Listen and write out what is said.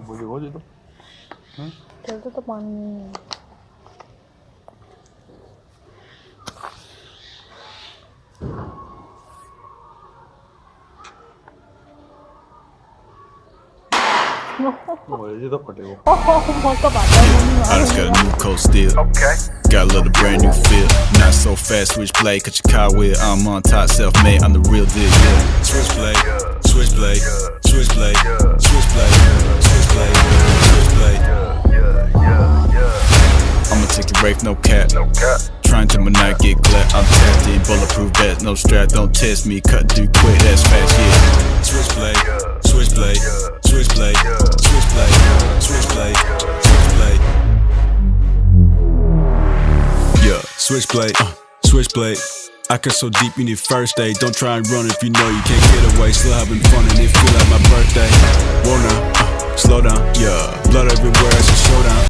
뭐지 거지도? 응? 별도도 많이. 어디다 버리고? 뭔가 맞아. I just got a new coat still. Okay. Got a little brand new feel. Not so fast, switchblade, cut your car wheel. I'm on top, self-made, I'm the real deal, yeah. Switchblade, switchblade, switchblade, switchblade, switchblade, switchblade. I'ma take the rape, no cap. Trying to not get clapped. I'm tapped in, bulletproof vest, no strap. Don't test me, cut through quick, that's fast, yeah. Switchblade, switchblade, switchblade, switchblade, switchblade, switchblade. Yeah, switchblade, switchblade. I cut so deep you need first aid. Don't try and run if you know you can't get away. Still having fun and it feel like my birthday. Whoa now, slow down, yeah. Blood everywhere, it's a showdown.